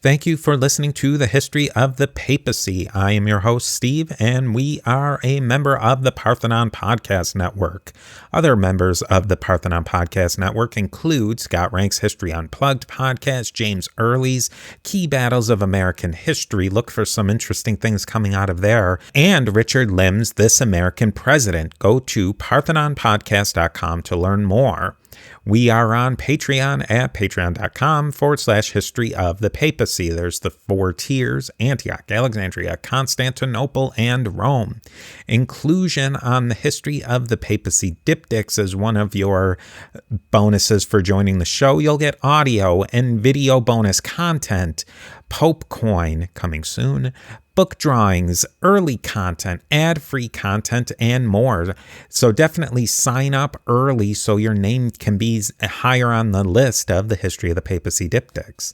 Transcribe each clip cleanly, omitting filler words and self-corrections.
Thank you for listening to the History of the Papacy. I am your host, Steve, and we are a member of the Parthenon Podcast Network. Other members of the Parthenon Podcast Network include Scott Rank's History Unplugged podcast, James Early's Key Battles of American History. Look for some interesting things coming out of there. And Richard Lim's This American President. Go to parthenonpodcast.com to learn more. We are on Patreon at patreon.com/history of the papacy. There's the 4 tiers: Antioch, Alexandria, Constantinople, and Rome. Inclusion on the History of the Papacy Diptychs is one of your bonuses for joining the show. You'll get audio and video bonus content, Pope Coin coming soon, book drawings, early content, ad-free content, and more. So definitely sign up early so your name can be higher on the list of the History of the Papacy Diptychs.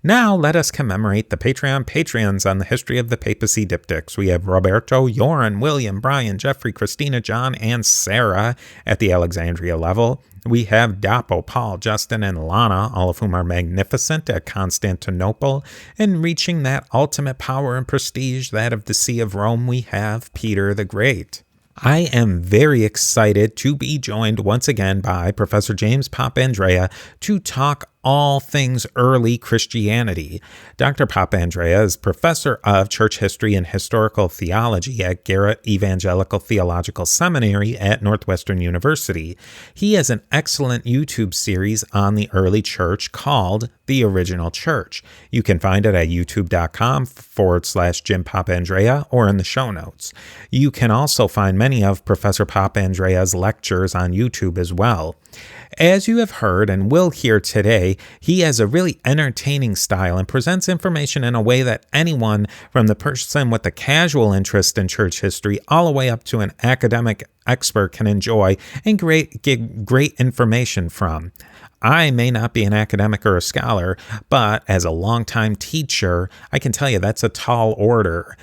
Now let us commemorate the Patreons on the History of the Papacy Diptychs. We have Roberto, Goren, William, Brian, Jeffrey, Christina, John, and Sarah at the Alexandria level. We have Dapo, Paul, Justin, and Ilana, all of whom are magnificent at Constantinople. And reaching that ultimate power and prestige, that of the See of Rome, we have Peter the Great. I am very excited to be joined once again by Professor James Papandrea to talk all things early Christianity. Dr. Papandrea is professor of church history and historical theology at Garrett Evangelical Theological Seminary at Northwestern University. He has an excellent YouTube series on the early church called The Original Church. You can find it at youtube.com/Jim Papandrea or in the show notes. You can also find many of Professor Papandrea's lectures on YouTube as well. As you have heard and will hear today, he has a really entertaining style and presents information in a way that anyone, from the person with a casual interest in church history all the way up to an academic expert, can enjoy and get great information from. I may not be an academic or a scholar, but as a longtime teacher, I can tell you that's a tall order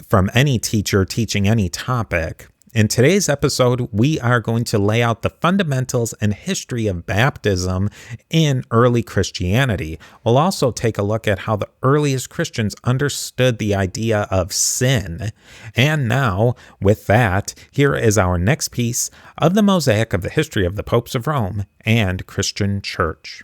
from any teacher teaching any topic. In today's episode, we are going to lay out the fundamentals and history of baptism in early Christianity. We'll also take a look at how the earliest Christians understood the idea of sin. And now, with that, here is our next piece of the mosaic of the history of the popes of Rome and Christian church.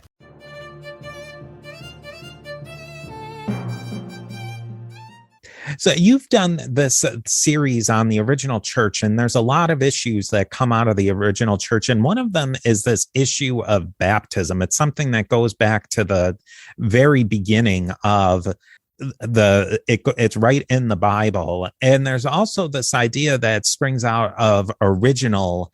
So you've done this series on the original church, and there's a lot of issues that come out of the original church. And one of them is this issue of baptism. It's something that goes back to the very beginning of it's right in the Bible. And there's also this idea that springs out of original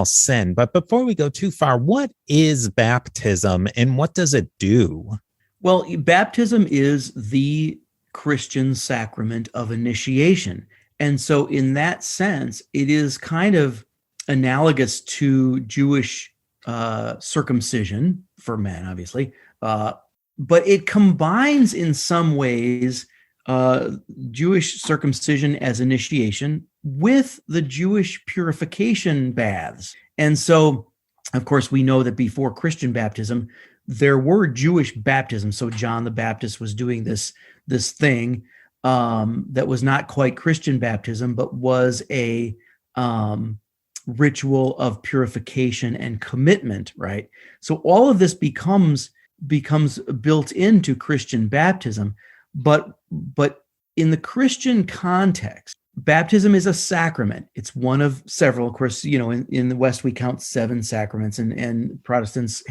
sin. But before we go too far, what is baptism and what does it do? Well, baptism is the Christian sacrament of initiation. And so in that sense, it is kind of analogous to Jewish circumcision for men, obviously. But it combines in some ways Jewish circumcision as initiation with the Jewish purification baths. And so, of course, we know that before Christian baptism, there were Jewish baptisms. So John the Baptist was doing this thing that was not quite Christian baptism, but was a ritual of purification and commitment, right? So all of this becomes built into Christian baptism, but in the Christian context, baptism is a sacrament. It's one of several. Of course, in the West we count 7 sacraments, and Protestants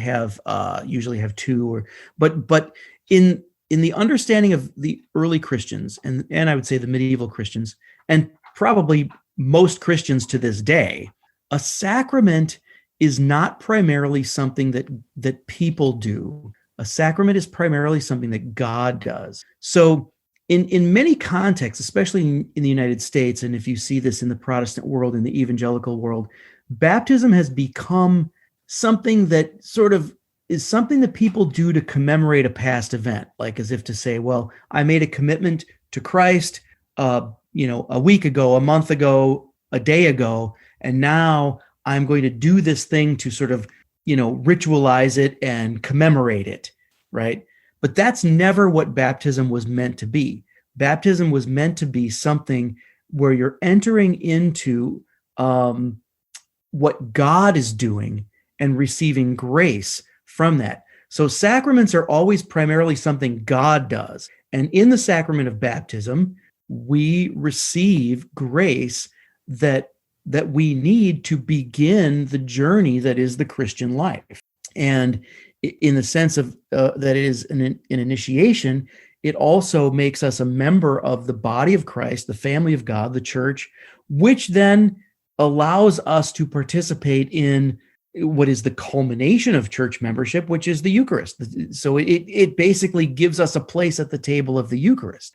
usually have 2. But in the understanding of the early Christians, and I would say the medieval Christians, and probably most Christians to this day, a sacrament is not primarily something that people do. A sacrament is primarily something that God does. So in many contexts, especially in the United States, and if you see this in the Protestant world, in the evangelical world, baptism has become something that sort of is something that people do to commemorate a past event, like as if to say, well, I made a commitment to Christ, a week ago, a month ago, a day ago, and now I'm going to do this thing to sort of, ritualize it and commemorate it, right? But that's never what baptism was meant to be. Baptism was meant to be something where you're entering into what God is doing and receiving grace from that. So sacraments are always primarily something God does. And in the sacrament of baptism, we receive grace that we need to begin the journey that is the Christian life. And in the sense of that it is an initiation, it also makes us a member of the body of Christ, the family of God, the church, which then allows us to participate in what is the culmination of church membership, which is the Eucharist. So it basically gives us a place at the table of the Eucharist.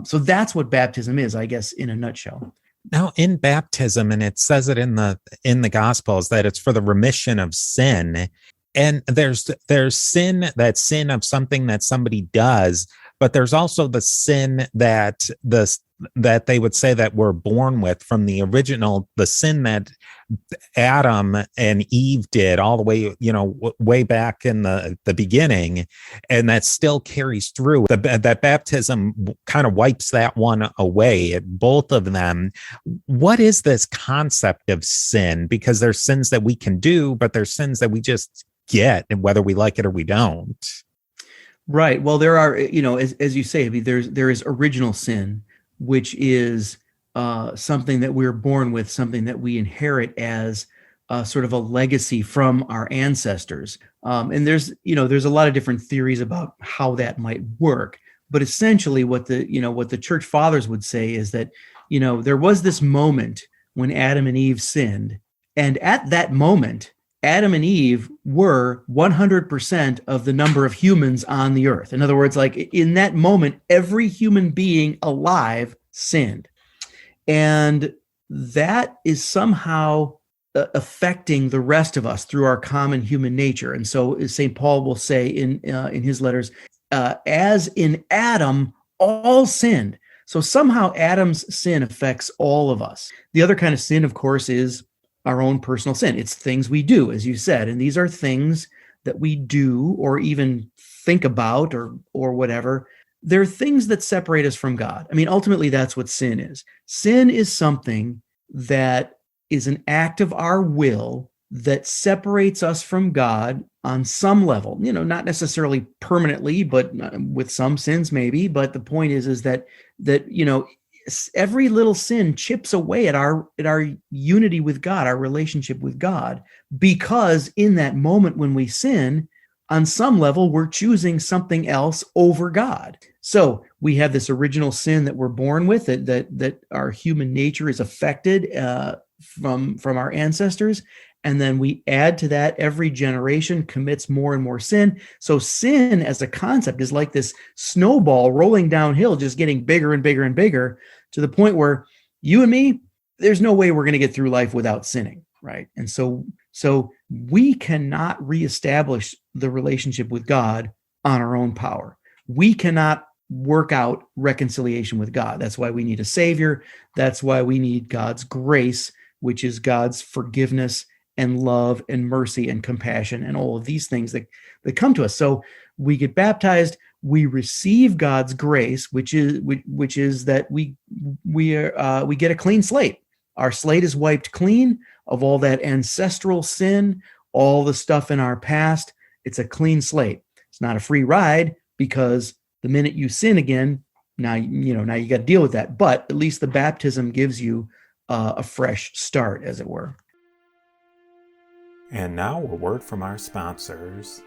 So that's what baptism is, I guess, in a nutshell. Now, in baptism, and it says it in the Gospels that it's for the remission of sin, and there's sin, that sin of something that somebody does, but there's also the sin that they would say that we're born with from the original, the sin that Adam and Eve did all the way, way back in the beginning, and that still carries through. That baptism kind of wipes that one away, both of them. What is this concept of sin? Because there's sins that we can do, but there's sins that we just get, and whether we like it or we don't. Right. Well, there are, as you say, there is original sin, which is something that we're born with, something that we inherit as sort of a legacy from our ancestors. And there's a lot of different theories about how that might work. But essentially what the church fathers would say is that, there was this moment when Adam and Eve sinned. And at that moment, Adam and Eve were 100% of the number of humans on the earth. In other words, like in that moment, every human being alive sinned. And that is somehow affecting the rest of us through our common human nature. And so St. Paul will say in his letters, as in Adam, all sinned. So somehow Adam's sin affects all of us. The other kind of sin, of course, is our own personal sin. It's things we do, as you said, and these are things that we do or even think about or whatever. They're things that separate us from God. I mean, ultimately, that's what sin is. Sin is something that is an act of our will that separates us from God on some level, not necessarily permanently, but with some sins maybe. But the point is that every little sin chips away at our unity with God, our relationship with God, because in that moment when we sin, on some level, we're choosing something else over God. So we have this original sin that we're born with, that our human nature is affected from our ancestors. And then we add to that, every generation commits more and more sin. So sin as a concept is like this snowball rolling downhill, just getting bigger and bigger and bigger, to the point where you and me, there's no way we're going to get through life without sinning, right? And so we cannot reestablish the relationship with God on our own power. We cannot work out reconciliation with God. That's why we need a savior. That's why we need God's grace, which is God's forgiveness and love and mercy and compassion and all of these things that come to us. So we get baptized, we receive God's grace, which is that we get a clean slate. Our slate is wiped clean of all that ancestral sin, all the stuff in our past. It's a clean slate. It's not a free ride, because the minute you sin again, now you got to deal with that. But at least the baptism gives you a fresh start, as it were. And now a word from our sponsors.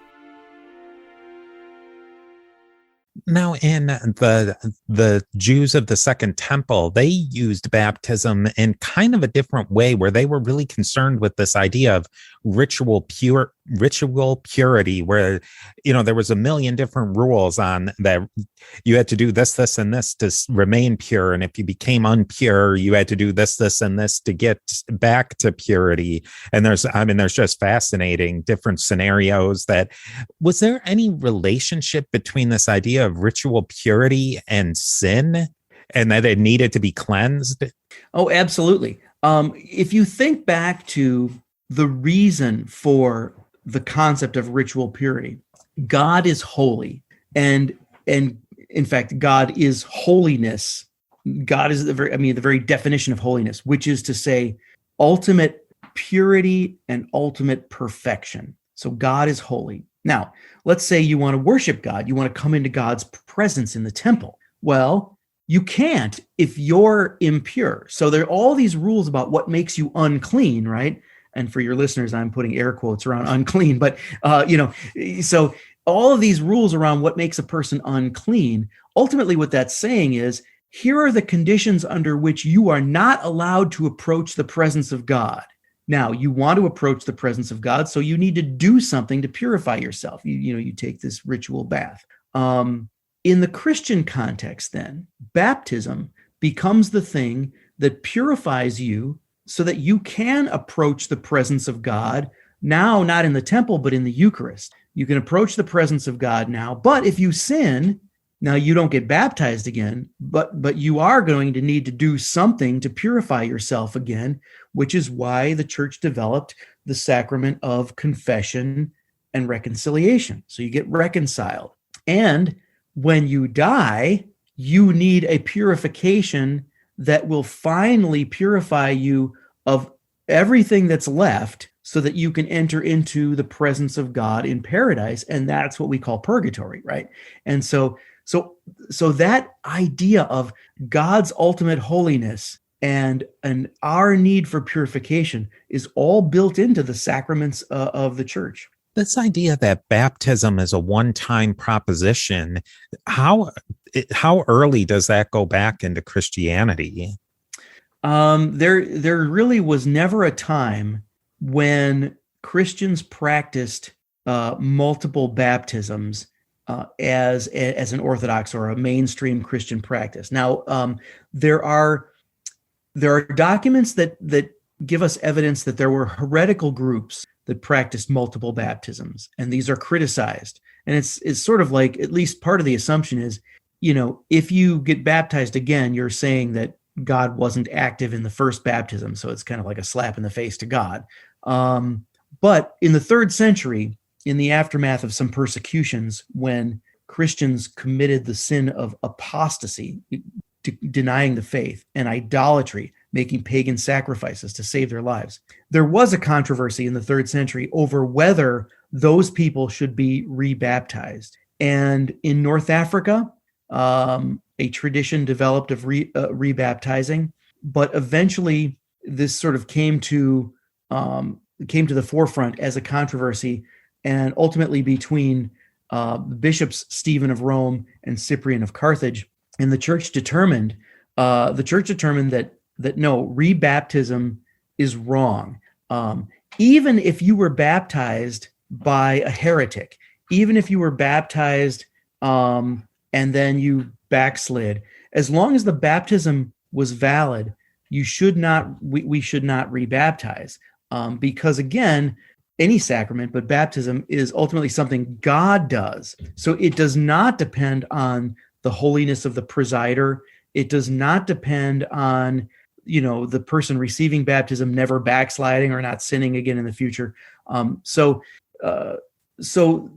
Now, in the Jews of the Second Temple, they used baptism in kind of a different way, where they were really concerned with this idea of ritual ritual purity, where, there was a million different rules on that. You had to do this, and this to remain pure. And if you became unpure, you had to do this, and this to get back to purity. And there's just fascinating different scenarios. Was there any relationship between this idea of ritual purity and sin, and that it needed to be cleansed? Oh, absolutely. If you think back to the reason for the concept of ritual purity, God is holy, and in fact, God is holiness. God is the very definition of holiness, which is to say, ultimate purity and ultimate perfection. So God is holy. Now, let's say you want to worship God. You want to come into God's presence in the temple. Well, you can't if you're impure. So there are all these rules about what makes you unclean, right? And for your listeners, I'm putting air quotes around unclean, but so all of these rules around what makes a person unclean, ultimately what that's saying is, here are the conditions under which you are not allowed to approach the presence of God. Now, you want to approach the presence of God, so you need to do something to purify yourself. You take this ritual bath. In the Christian context, then, baptism becomes the thing that purifies you so that you can approach the presence of God, now not in the temple, but in the Eucharist. You can approach the presence of God now, but if you sin, now you don't get baptized again, but you are going to need to do something to purify yourself again, which is why the church developed the sacrament of confession and reconciliation. So you get reconciled. And when you die, you need a purification that will finally purify you of everything that's left so that you can enter into the presence of God in paradise. And that's what we call purgatory, right? And so that idea of God's ultimate holiness and our need for purification is all built into the sacraments of the church. This idea that baptism is a one-time proposition, how early does that go back into Christianity? There really was never a time when Christians practiced multiple baptisms as an Orthodox or a mainstream Christian practice. Now, there are documents that give us evidence that there were heretical groups that practiced multiple baptisms, and these are criticized. And it's sort of like, at least part of the assumption is, if you get baptized again, you're saying that God wasn't active in the first baptism, so it's kind of like a slap in the face to God. But in the 3rd century, in the aftermath of some persecutions, when Christians committed the sin of apostasy, denying the faith, and idolatry, making pagan sacrifices to save their lives, there was a controversy in the 3rd century over whether those people should be rebaptized. And in North Africa, a tradition developed of rebaptizing, but eventually this sort of came to the forefront as a controversy, and ultimately between bishops Stephen of Rome and Cyprian of Carthage. And the church determined that no, rebaptism is wrong. Even if you were baptized by a heretic, even if you were baptized and then you backslid, as long as the baptism was valid, we should not rebaptize. Because again, any sacrament, but baptism is ultimately something God does. So it does not depend on the holiness of the presider. It does not depend on, the person receiving baptism never backsliding or not sinning again in the future. So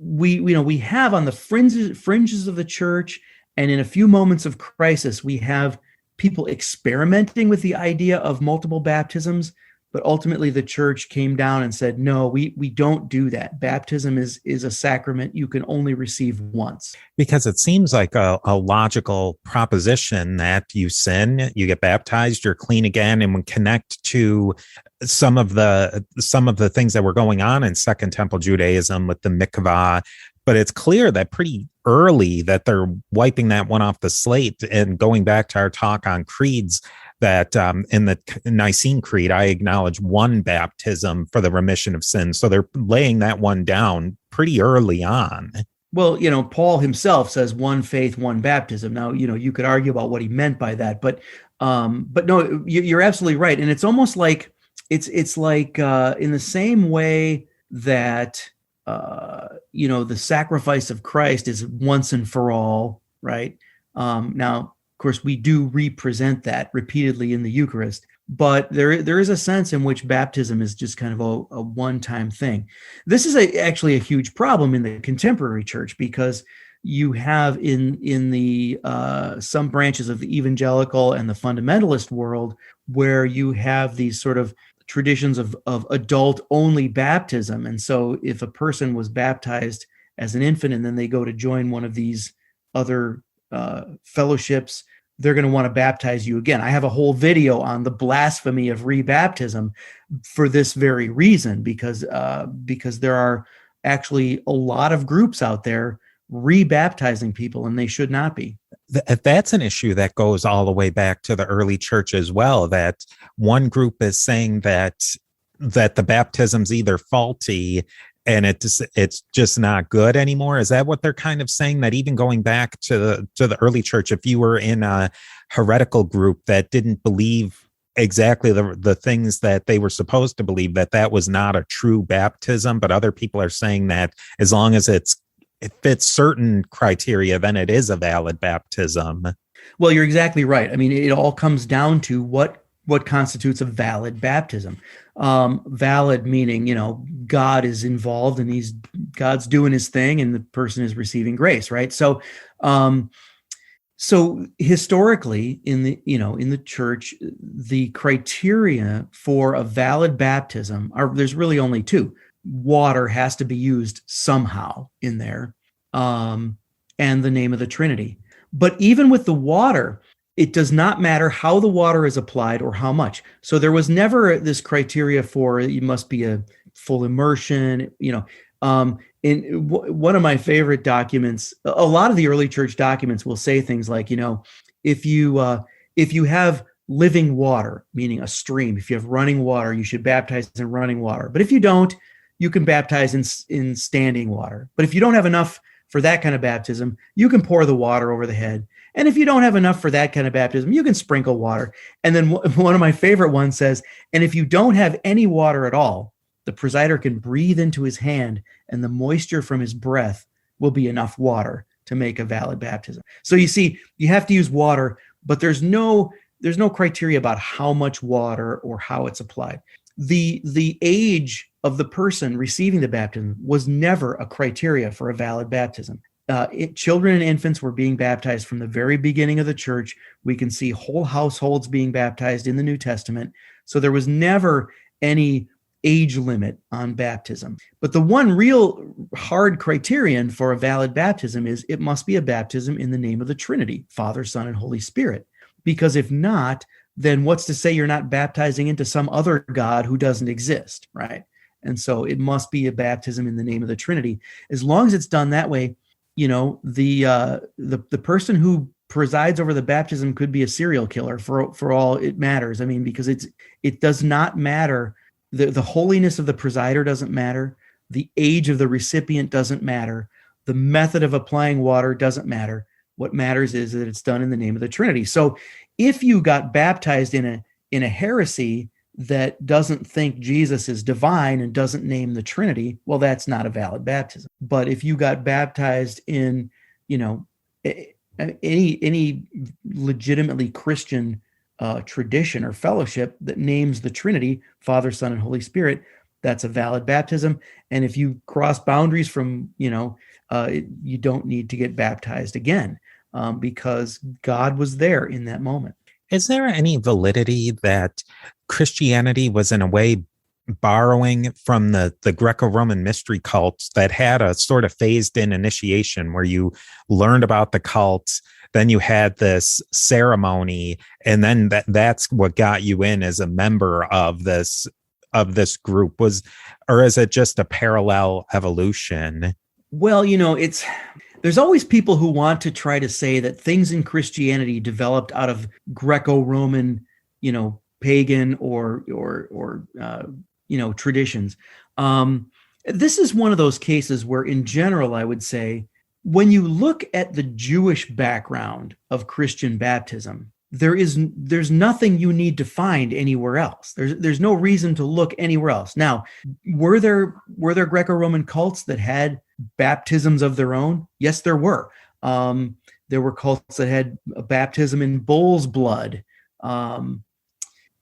we have on the fringes of the church, and in a few moments of crisis, we have people experimenting with the idea of multiple baptisms. But ultimately, the church came down and said, no, we don't do that. Baptism is a sacrament you can only receive once. Because it seems like a logical proposition that you sin, you get baptized, you're clean again, and we connect to some of the things that were going on in Second Temple Judaism with the mikvah. But it's clear that pretty early that they're wiping that one off the slate. And going back to our talk on creeds, that in the Nicene Creed, I acknowledge one baptism for the remission of sins. So they're laying that one down pretty early on. Well, Paul himself says one faith, one baptism. Now, you could argue about what he meant by that, but no, you're absolutely right. And it's almost like it's like in the same way that the sacrifice of Christ is once and for all, right? Now, of course, we do represent that repeatedly in the Eucharist, but there is a sense in which baptism is just kind of a one-time thing. This is actually a huge problem in the contemporary church, because you have in the some branches of the evangelical and the fundamentalist world where you have these sort of traditions of adult-only baptism. And so if a person was baptized as an infant and then they go to join one of these other fellowships, they're going to want to baptize you again. I have a whole video on the blasphemy of rebaptism for this very reason, because there are actually a lot of groups out there rebaptizing people, and they should not be. That's an issue that goes all the way back to the early church as well, that one group is saying that the baptism's either faulty and it's just not good anymore. Is that what they're kind of saying? That even going back to the early church, if you were in a heretical group that didn't believe exactly the things that they were supposed to believe, that was not a true baptism, but other people are saying that as long as it fits certain criteria, then it is a valid baptism. Well, you're exactly right. I mean, it all comes down to what constitutes a valid baptism. Valid meaning, God is involved and God's doing his thing and the person is receiving grace, right? So historically in the church, the criteria for a valid baptism there's really only two. Water has to be used somehow in there, and the name of the Trinity. But even with the water, it does not matter how the water is applied or how much. So there was never this criteria for you must be a full immersion. In one of my favorite documents, a lot of the early church documents will say things like, if you have living water, meaning a stream, if you have running water, you should baptize in running water. But if you don't, you can baptize in standing water. But if you don't have enough for that kind of baptism, you can pour the water over the head. And if you don't have enough for that kind of baptism, you can sprinkle water. And then one of my favorite ones says, and if you don't have any water at all, the presider can breathe into his hand and the moisture from his breath will be enough water to make a valid baptism. So you see, you have to use water, but there's no criteria about how much water or how it's applied. The age of the person receiving the baptism was never a criteria for a valid baptism. Children and infants were being baptized from the very beginning of the church. We can see whole households being baptized in the New Testament. So there was never any age limit on baptism. But the one real hard criterion for a valid baptism is it must be a baptism in the name of the Trinity, Father, Son, and Holy Spirit. Because if not, then what's to say you're not baptizing into some other God who doesn't exist, right? And so it must be a baptism in the name of the Trinity. As long as it's done that way, the person who presides over the baptism could be a serial killer for all it matters. I mean, because it does not matter. The holiness of the presider doesn't matter. The age of the recipient doesn't matter. The method of applying water doesn't matter. What matters is that it's done in the name of the Trinity. So if you got baptized in a heresy that doesn't think Jesus is divine and doesn't name the Trinity, well, that's not a valid baptism. But if you got baptized in, any legitimately Christian tradition or fellowship that names the Trinity, Father, Son, and Holy Spirit, that's a valid baptism. And if you cross boundaries from, you don't need to get baptized again because God was there in that moment. Is there any validity that Christianity was in a way borrowing from the Greco-Roman mystery cults that had a sort of phased in initiation where you learned about the cults, then you had this ceremony, and then that's what got you in as a member of this group? Or is it just a parallel evolution? Well, there's always people who want to try to say that things in Christianity developed out of Greco-Roman pagan or traditions. This is one of those cases where, in general, I would say, when you look at the Jewish background of Christian baptism, there's nothing you need to find anywhere else. There's no reason to look anywhere else. Now, were there Greco-Roman cults that had baptisms of their own? Yes, there were. There were cults that had a baptism in bull's blood. But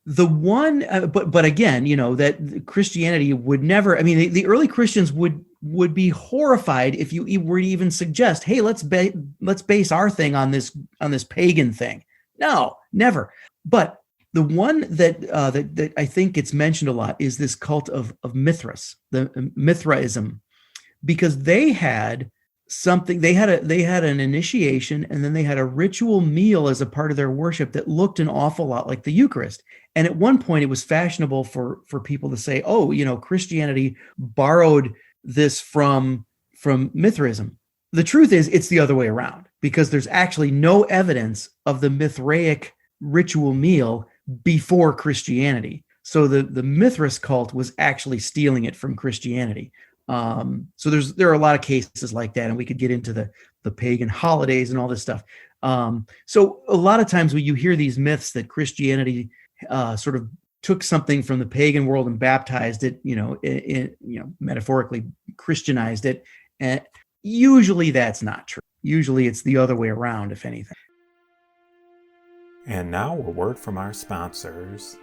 again, that Christianity would never. I mean, the early Christians would be horrified if you were to even suggest, "Hey, let's base our thing on this pagan thing." No, never. But the one that I think gets mentioned a lot is this cult of Mithras, the Mithraism, because they had something. They had an initiation, and then they had a ritual meal as a part of their worship that looked an awful lot like the Eucharist. And at one point, it was fashionable for people to say, "Oh, Christianity borrowed this from Mithraism." The truth is, it's the other way around, because there's actually no evidence of the Mithraic ritual meal before Christianity. So the Mithras cult was actually stealing it from Christianity. So there are a lot of cases like that, and we could get into the pagan holidays and all this stuff. So a lot of times when you hear these myths that Christianity sort of took something from the pagan world and baptized it, metaphorically Christianized it, and usually that's not true. Usually it's the other way around, if anything. And now a word from our sponsors.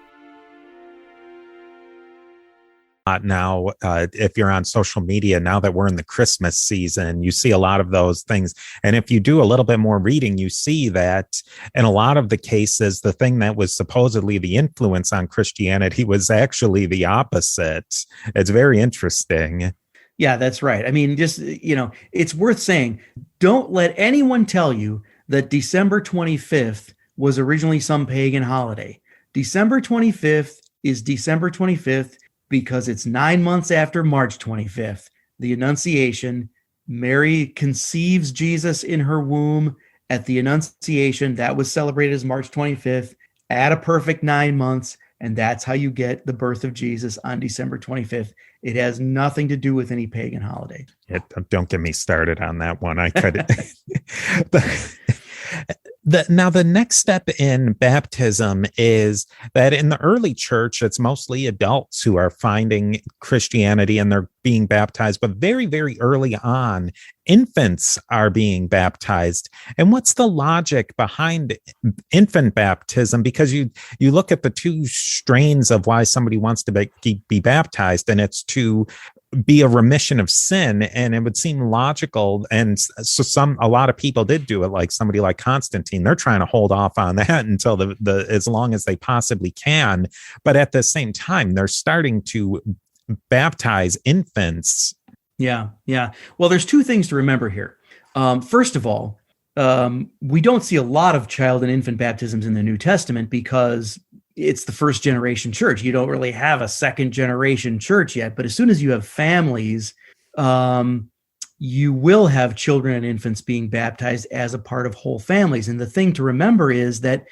Now, if you're on social media, now that we're in the Christmas season, you see a lot of those things. And if you do a little bit more reading, you see that in a lot of the cases, the thing that was supposedly the influence on Christianity was actually the opposite. It's very interesting. Yeah, that's right. I mean, just, it's worth saying, don't let anyone tell you that December 25th was originally some pagan holiday. December 25th is December 25th because it's 9 months after March 25th, the Annunciation. Mary conceives Jesus in her womb at the Annunciation. That was celebrated as March 25th. Add a perfect 9 months, and that's how you get the birth of Jesus on December 25th. It has nothing to do with any pagan holiday. Yeah, don't get me started on that one. I could. Now, the next step in baptism is that in the early church, it's mostly adults who are finding Christianity and they're being baptized. But very, very early on, infants are being baptized. And what's the logic behind infant baptism? Because you look at the two strains of why somebody wants to be baptized, and it's to be a remission of sin, and it would seem logical. And so a lot of people did do it, like somebody like Constantine. They're trying to hold off on that until the as long as they possibly can. But at the same time, they're starting to baptize infants. Yeah. Well, there's two things to remember here. First of all, we don't see a lot of child and infant baptisms in the New Testament because it's the first generation church. You don't really have a second generation church yet. But as soon as you have families, you will have children and infants being baptized as a part of whole families. And the thing to remember is that,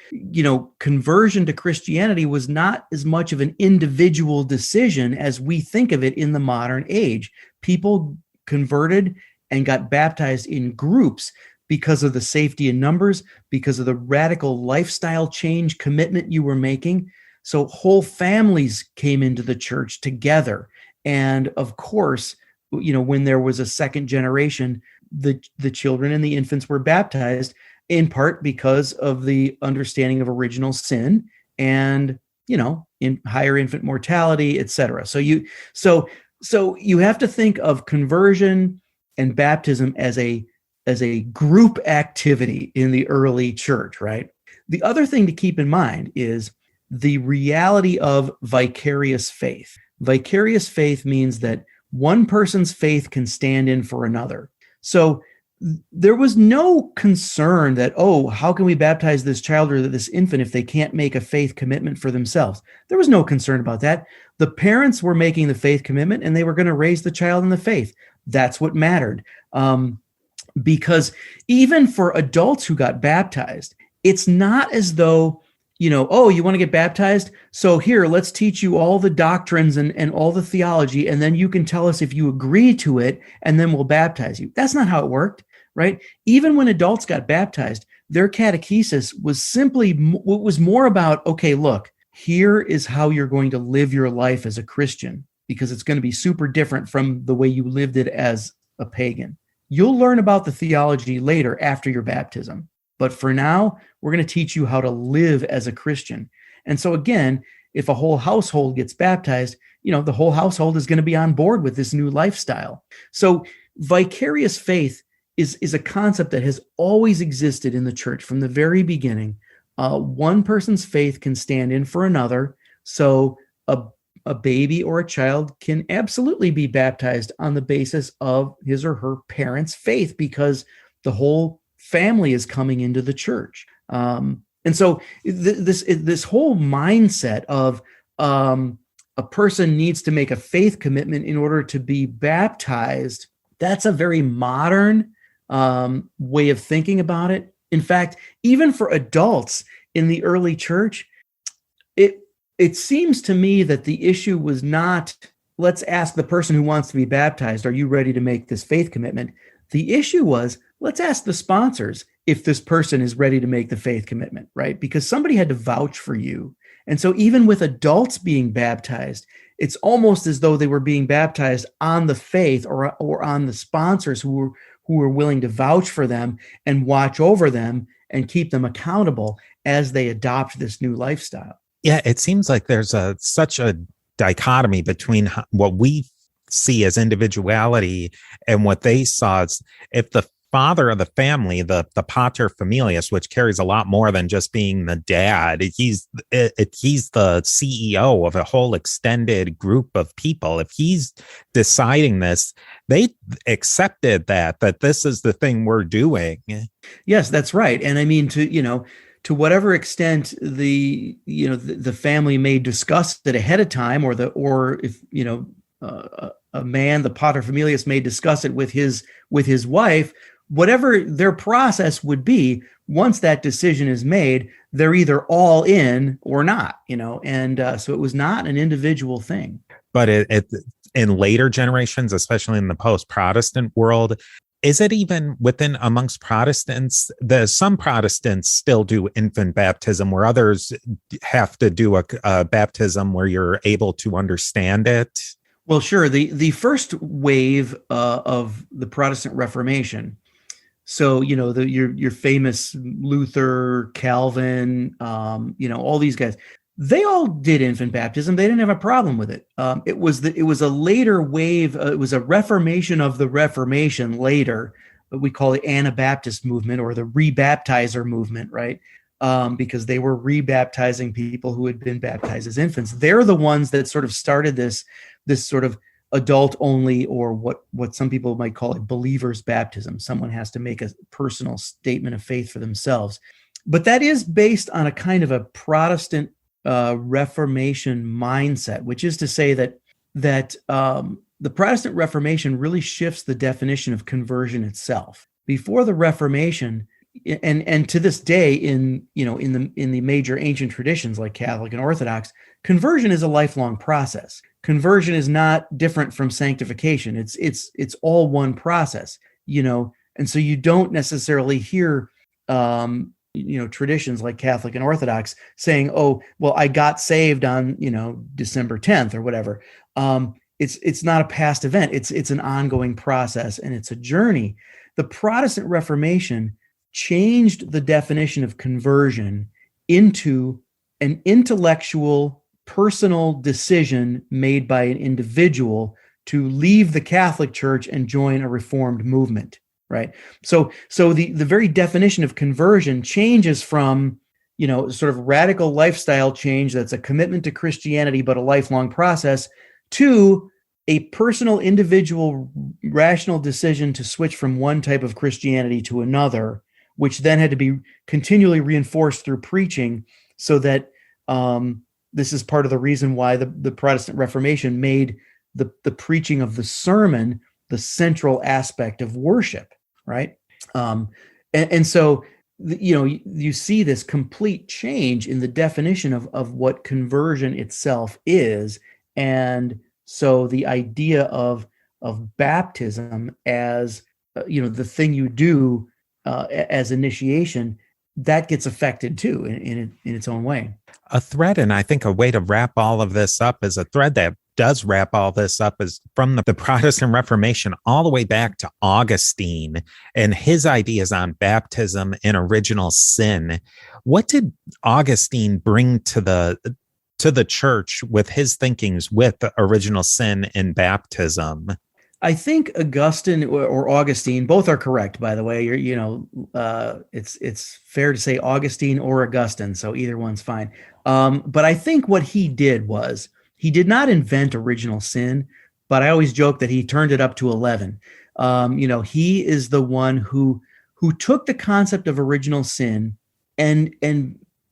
conversion to Christianity was not as much of an individual decision as we think of it in the modern age. People converted and got baptized in groups because of the safety in numbers, because of the radical lifestyle change commitment you were making. So whole families came into the church together. And of course, when there was a second generation, the children and the infants were baptized, in part because of the understanding of original sin and, in higher infant mortality, et cetera. So you have to think of conversion and baptism as a group activity in the early church, right? The other thing to keep in mind is the reality of vicarious faith. Vicarious faith means that one person's faith can stand in for another. So there was no concern that, how can we baptize this child or this infant if they can't make a faith commitment for themselves? There was no concern about that. The parents were making the faith commitment and they were going to raise the child in the faith. That's what mattered. Because even for adults who got baptized, it's not as though oh, you want to get baptized? So here, let's teach you all the doctrines and all the theology, and then you can tell us if you agree to it, and then we'll baptize you. That's not how it worked, right? Even when adults got baptized, their catechesis was more about, okay, look, here is how you're going to live your life as a Christian, because it's going to be super different from the way you lived it as a pagan. You'll learn about the theology later after your baptism. But for now, we're going to teach you how to live as a Christian. And so again, if a whole household gets baptized, the whole household is going to be on board with this new lifestyle. So vicarious faith is a concept that has always existed in the church from the very beginning. One person's faith can stand in for another. So a baby or a child can absolutely be baptized on the basis of his or her parents' faith, because the whole family is coming into the church. And so this whole mindset of a person needs to make a faith commitment in order to be baptized, that's a very modern way of thinking about it. In fact, even for adults in the early church, it seems to me that the issue was not, let's ask the person who wants to be baptized, are you ready to make this faith commitment? The issue was, let's ask the sponsors if this person is ready to make the faith commitment, right? Because somebody had to vouch for you. And so even with adults being baptized, it's almost as though they were being baptized on the faith or on the sponsors who were willing to vouch for them and watch over them and keep them accountable as they adopt this new lifestyle. Yeah, it seems like there's such a dichotomy between what we see as individuality and what they saw as, if the father of the family, the pater familias, which carries a lot more than just being the dad, he's the CEO of a whole extended group of people. If he's deciding this, they accepted that this is the thing we're doing. Yes, that's right. And I mean, to whatever extent the family may discuss it ahead of time, or if a man, the paterfamilias, may discuss it with his wife, whatever their process would be, once that decision is made, they're either all in or not, and so it was not an individual thing. But it in later generations, especially in the post-Protestant world, is it even amongst Protestants? Some Protestants still do infant baptism, where others have to do a baptism where you're able to understand it. Well, sure. The first wave of the Protestant Reformation, so your famous Luther, Calvin, all these guys, they all did infant baptism. They didn't have a problem with it. It was a later wave. It was a reformation of the Reformation later. We call it Anabaptist movement, or the rebaptizer movement, right? Because they were rebaptizing people who had been baptized as infants. They're the ones that sort of started this sort of adult only, or what some people might call it, believer's baptism. Someone has to make a personal statement of faith for themselves. But that is based on a kind of a Protestant Reformation mindset, which is to say that the Protestant Reformation really shifts the definition of conversion itself. Before the Reformation, and to this day in the major ancient traditions like Catholic and Orthodox, conversion is a lifelong process. Conversion is not different from sanctification. It's all one process, and so you don't necessarily hear traditions like Catholic and Orthodox saying, oh, well, I got saved on, December 10th or whatever. It's not a past event. It's an ongoing process, and it's a journey. The Protestant Reformation changed the definition of conversion into an intellectual, personal decision made by an individual to leave the Catholic Church and join a Reformed movement. Right. So the very definition of conversion changes from, sort of radical lifestyle change that's a commitment to Christianity, but a lifelong process, to a personal, individual, rational decision to switch from one type of Christianity to another, which then had to be continually reinforced through preaching, so that this is part of the reason why the Protestant Reformation made the preaching of the sermon the central aspect of worship. Right. And so you see this complete change in the definition of what conversion itself is. And so the idea of baptism as the thing you do as initiation, that gets affected too in its own way. A thread, and I think a way to wrap all of this up is a thread that does wrap all this up, is from the Protestant Reformation all the way back to Augustine and his ideas on baptism and original sin. What did Augustine bring to the church with his thinkings with original sin and baptism? I think Augustine or Augustine, both are correct, by the way. It's fair to say Augustine or Augustine, so either one's fine. But I think what he did was, he did not invent original sin, but I always joke that he turned it up to 11. He is the one who took the concept of original sin and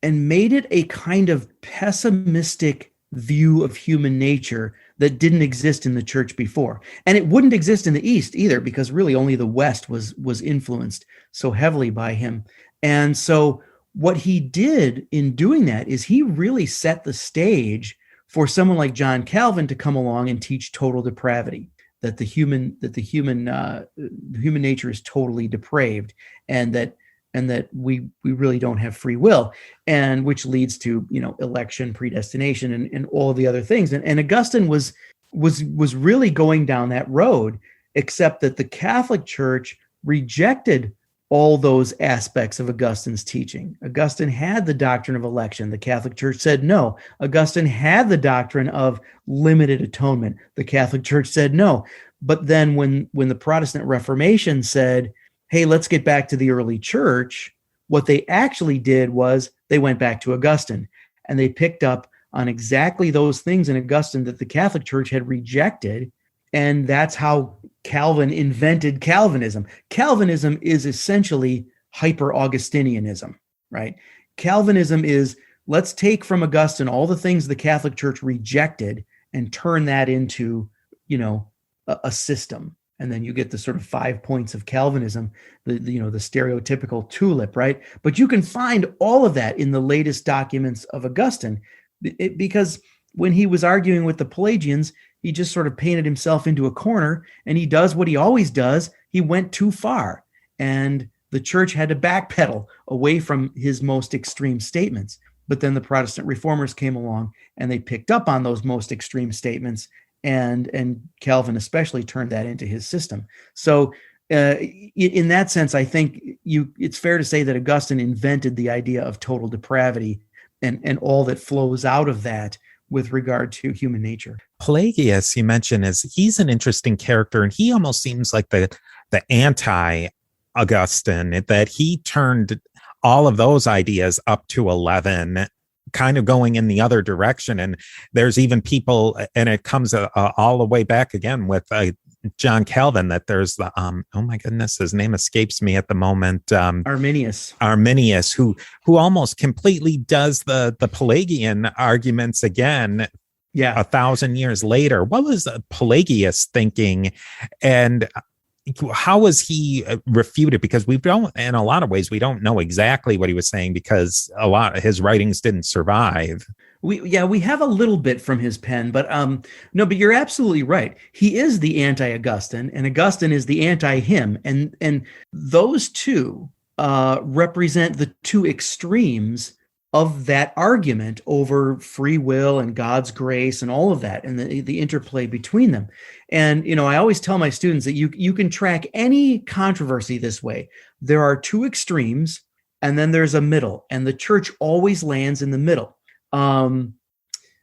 made it a kind of pessimistic view of human nature that didn't exist in the church before. And it wouldn't exist in the East either, because really only the West was influenced so heavily by him. And so what he did in doing that is he really set the stage for someone like John Calvin to come along and teach total depravity, that the human nature is totally depraved, and that we really don't have free will, and which leads to election, predestination, and all the other things. And Augustine was really going down that road, except that the Catholic Church rejected all those aspects of Augustine's teaching. Augustine had the doctrine of election. The Catholic Church said no. Augustine had the doctrine of limited atonement. The Catholic Church said no. But then when the Protestant Reformation said, hey, let's get back to the early church, what they actually did was they went back to Augustine, and they picked up on exactly those things in Augustine that the Catholic Church had rejected. And that's how Calvin invented Calvinism. Calvinism is essentially hyper-Augustinianism, right? Calvinism is, let's take from Augustine all the things the Catholic Church rejected and turn that into, a system. And then you get the sort of 5 points of Calvinism, the stereotypical tulip, right? But you can find all of that in the latest documents of Augustine, because when he was arguing with the Pelagians, he just sort of painted himself into a corner, and he does what he always does. He went too far, and the church had to backpedal away from his most extreme statements. But then the Protestant reformers came along, and they picked up on those most extreme statements, and Calvin especially turned that into his system. So in that sense, I think it's fair to say that Augustine invented the idea of total depravity and all that flows out of that with regard to human nature. Pelagius, you mentioned, he's an interesting character, and he almost seems like the anti-Augustine, that he turned all of those ideas up to 11, kind of going in the other direction. And there's even people, and it comes all the way back again with John Calvin, that there's the oh my goodness, his name escapes me at the moment. Arminius, who almost completely does the Pelagian arguments again. Yeah, 1,000 years later. What was Pelagius thinking, and how was he refuted? Because in a lot of ways, we don't know exactly what he was saying, because a lot of his writings didn't survive. We have a little bit from his pen, but no, but you're absolutely right. He is the anti-Augustine, and Augustine is the anti-him, and those two represent the two extremes of that argument over free will and God's grace and all of that, and the interplay between them. And I always tell my students that you can track any controversy this way. There are two extremes, and then there's a middle, and the church always lands in the middle.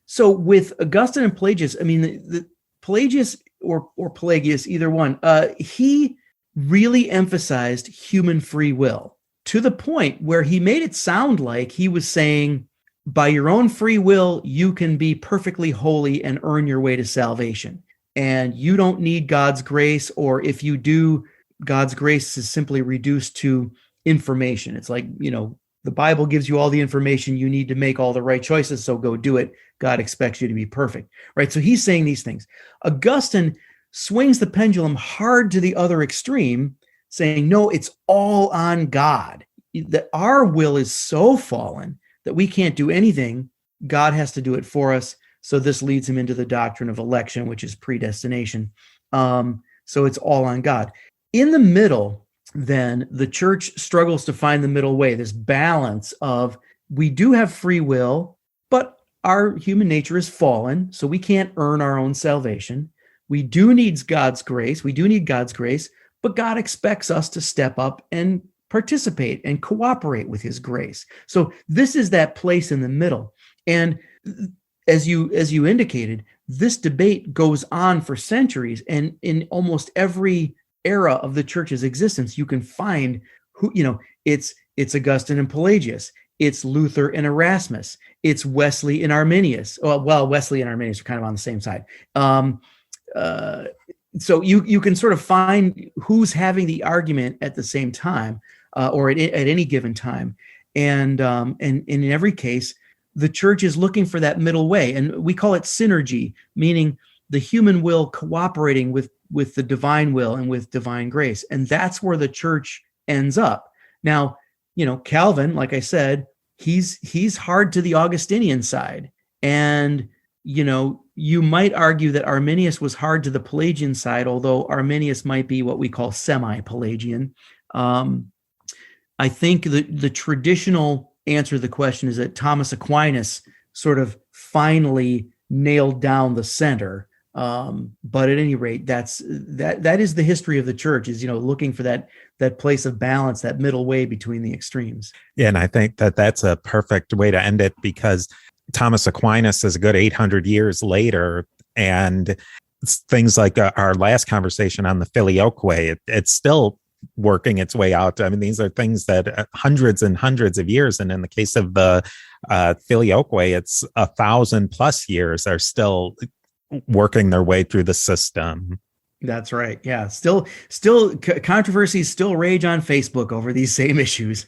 So with Augustine and Pelagius, I mean, the Pelagius or Pelagius, either one, he really emphasized human free will to the point where he made it sound like he was saying, by your own free will, you can be perfectly holy and earn your way to salvation. And you don't need God's grace, or if you do, God's grace is simply reduced to information. It's like, the Bible gives you all the information you need to make all the right choices, so go do it. God expects you to be perfect, right? So he's saying these things. Augustine swings the pendulum hard to the other extreme, saying, no, it's all on God. that our will is so fallen that we can't do anything. God has to do it for us. So this leads him into the doctrine of election, which is predestination. So it's all on God. In the middle, then the church struggles to find the middle way, this balance of we do have free will, but our human nature is fallen, so we can't earn our own salvation. We do need God's grace. We do need God's grace, but God expects us to step up and participate and cooperate with his grace. So this is that place in the middle. And as you indicated, this debate goes on for centuries, and in almost every era of the church's existence, you can find who, it's Augustine and Pelagius, it's Luther and Erasmus, it's Wesley and Arminius. Well, Wesley and Arminius are kind of on the same side. So you can sort of find who's having the argument at the same time, or at any given time, and in every case, the church is looking for that middle way, and we call it synergy, meaning the human will cooperating with the divine will and with divine grace, and that's where the church ends up. Now, Calvin, like I said, he's hard to the Augustinian side, and you might argue that Arminius was hard to the Pelagian side, although Arminius might be what we call semi-Pelagian. I think the traditional answer to the question is that Thomas Aquinas sort of finally nailed down the center. But at any rate, that is the history of the church, is, looking for that place of balance, that middle way between the extremes. Yeah, and I think that's a perfect way to end it, because Thomas Aquinas is a good 800 years later, and things like our last conversation on the Filioque, it's still working its way out. I mean, these are things that hundreds and hundreds of years, and in the case of the Filioque, it's 1,000+ years are still working their way through the system. That's right. Yeah. Still controversies still rage on Facebook over these same issues.